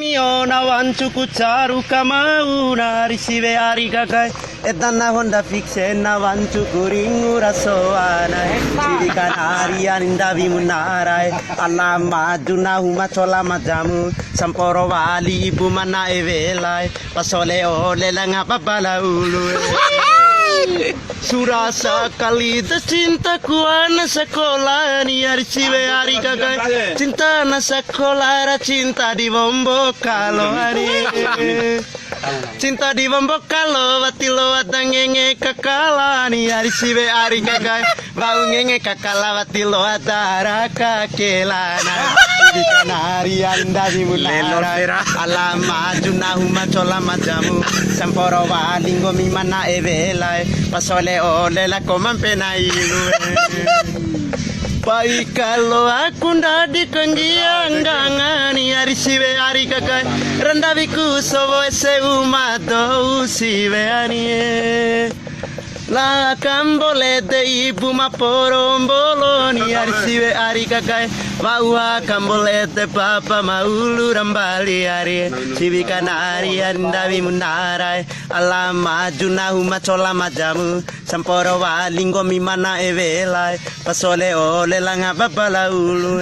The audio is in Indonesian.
Mio na wanchu kucharu kamau na risive arigakai edana honda fixe na wanchu kuringu rasoana sirika naria ninda vimunarai alama juna huma chola majamu samporo wali ibu mana evelai pasole ole langa babala ulu Surasa kali cinta kuana sekolah ni hari siwe hari kakak cinta na sekolah ra cinta di bombo kalau hari cinta di bombo kalau watilo watangenge kakala ni hari siwe hari kakak bau ngenge kakala watilo watara kakelana di kanari anda di munara alama junahuma chola majamu samporo walingo mimana evelai pasole ole la koman pena ilu pai kalau aku ndak di kenggianggangan hari siwe hari kakak rendaviku sobo ese umato siwe ani la kambole de ibu ma porombolo ni hari siwe hari kakak bawa kambole de papa maulu rambali hari siwi kanari andavi munarai alama junahuma chola majamu samporo walingo mimana evelai pasole ole langa babala ulu